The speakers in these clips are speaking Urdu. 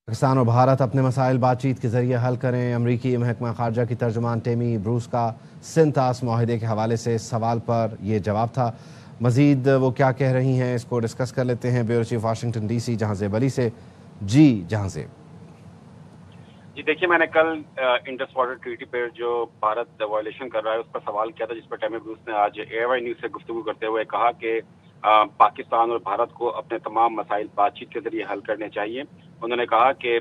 پاکستان اور بھارت اپنے مسائل بات چیت کے ذریعے حل کریں۔ امریکی محکمہ خارجہ کی ترجمان ٹیمی بروس کا سنتاس معاہدے کے حوالے سے اس سوال پر یہ جواب تھا۔ مزید وہ کیا کہہ رہی ہیں اس کو ڈسکس کر لیتے ہیں bureau chief Washington D C جہاں زیب علی سے۔ جی جہاں زیب جی دیکھیے، میں نے کل انڈس واٹر ٹریٹی پہ جو بھارت وائلیشن کر رہا ہے اس پر سوال کیا تھا، جس پر ٹیمی بروس نے آج اے وائی نیوز سے گفتگو کرتے ہوئے کہا کہ پاکستان اور بھارت کو اپنے تمام مسائل بات چیت کے ذریعے حل کرنے چاہیے۔ انہوں نے کہا کہ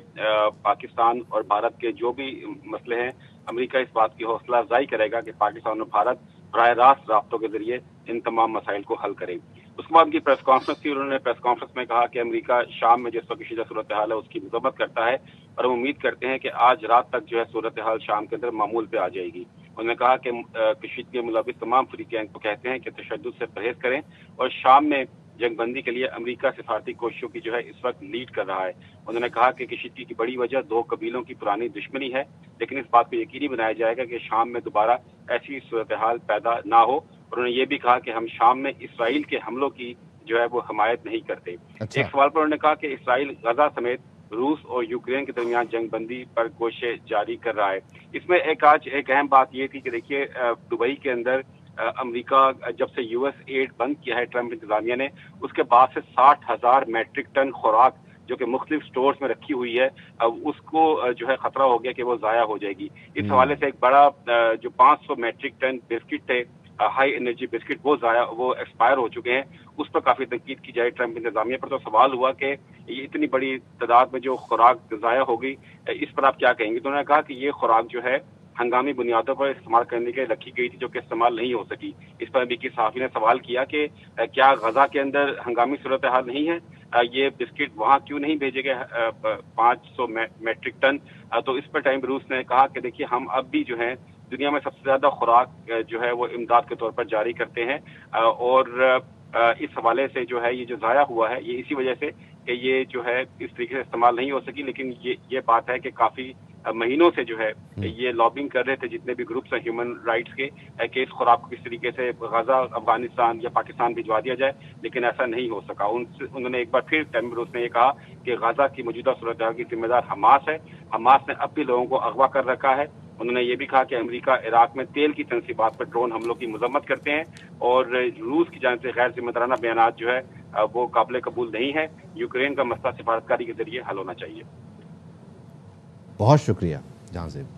پاکستان اور بھارت کے جو بھی مسئلے ہیں، امریکہ اس بات کی حوصلہ افزائی کرے گا کہ پاکستان اور بھارت براہ راست رابطوں کے ذریعے ان تمام مسائل کو حل کرے۔ اس کے بعد ان کی پریس کانفرنس تھی، انہوں نے پریس کانفرنس میں کہا کہ امریکہ شام میں جس وقت کشیدہ صورتحال ہے اس کی مذمت کرتا ہے، اور ہم امید کرتے ہیں کہ آج رات تک جو ہے صورتحال شام کے اندر معمول پہ آ جائے گی۔ انہوں نے کہا کہ کشیدگی میں ملوث تمام فریقین کو کہتے ہیں کہ تشدد سے پرہیز کریں، اور شام میں جنگ بندی کے لیے امریکہ سفارتی کوششوں کی جو ہے اس وقت لیڈ کر رہا ہے۔ انہوں نے کہا کہ کشیدگی کی بڑی وجہ دو قبیلوں کی پرانی دشمنی ہے، لیکن اس بات کو یقینی بنایا جائے گا کہ شام میں دوبارہ ایسی صورتحال پیدا نہ ہو۔ اور انہوں نے یہ بھی کہا کہ ہم شام میں اسرائیل کے حملوں کی جو ہے وہ حمایت نہیں کرتے۔ ایک سوال پر انہوں نے کہا کہ اسرائیل غزہ سمیت روس اور یوکرین کے درمیان جنگ بندی پر کوششیں جاری کر رہا ہے۔ اس میں آج ایک اہم بات یہ تھی کہ دیکھیے، دبئی کے اندر امریکہ جب سے یو ایس ایڈ بند کیا ہے ٹرمپ انتظامیہ نے، اس کے بعد سے 60,000 میٹرک ٹن خوراک جو کہ مختلف سٹورز میں رکھی ہوئی ہے، اس کو جو ہے خطرہ ہو گیا کہ وہ ضائع ہو جائے گی۔ اس حوالے سے ایک بڑا جو 500 میٹرک ٹن بسکٹ تھے، ہائی انرجی بسکٹ، وہ ایکسپائر ہو چکے ہیں۔ اس پر کافی تنقید کی جائے ٹرمپ انتظامیہ پر، تو سوال ہوا کہ یہ اتنی بڑی تعداد میں جو خوراک ضائع ہو گئی، اس پر آپ کیا کہیں گے؟ تو انہوں نے کہا کہ یہ خوراک جو ہے ہنگامی بنیادوں پر استعمال کرنے کے لیے رکھی گئی تھی جو کہ استعمال نہیں ہو سکی۔ اس پر امریکی صحافی نے سوال کیا کہ کیا غزہ کے اندر ہنگامی صورتحال نہیں ہے؟ یہ بسکٹ وہاں کیوں نہیں بھیجے گئے 500 میٹرک ٹن؟ تو اس پر ٹیمی بروس نے کہا کہ دیکھیے، ہم اب بھی جو ہے دنیا میں سب سے زیادہ خوراک جو ہے وہ امداد کے طور پر جاری کرتے ہیں، اور اس حوالے سے جو ہے یہ جو ضائع ہوا ہے یہ اسی وجہ سے کہ یہ جو ہے اس طریقے سے استعمال نہیں ہو سکی۔ لیکن یہ بات ہے کہ کافی مہینوں سے جو ہے یہ لابنگ کر رہے تھے جتنے بھی گروپس ہیں ہیومن رائٹس کے، کہ اس خوراک کو کس طریقے سے غزہ، افغانستان یا پاکستان بھجوا دیا جائے، لیکن ایسا نہیں ہو سکا۔ انہوں نے ایک بار پھر ٹیمی بروس نے یہ کہا کہ غزہ کی موجودہ صورتحال کی ذمہ دار حماس ہے، حماس نے اب بھی لوگوں کو اغوا کر رکھا ہے۔ انہوں نے یہ بھی کہا کہ امریکہ عراق میں تیل کی تنصیبات پر ڈرون حملوں کی مذمت کرتے ہیں، اور روس کی جانب سے غیر ذمہ دارانہ بیانات جو ہے وہ قابل قبول نہیں ہے۔ یوکرین کا مسئلہ سفارتکاری کے ذریعے حل ہونا چاہیے۔ بہت شکریہ جہاں زیب۔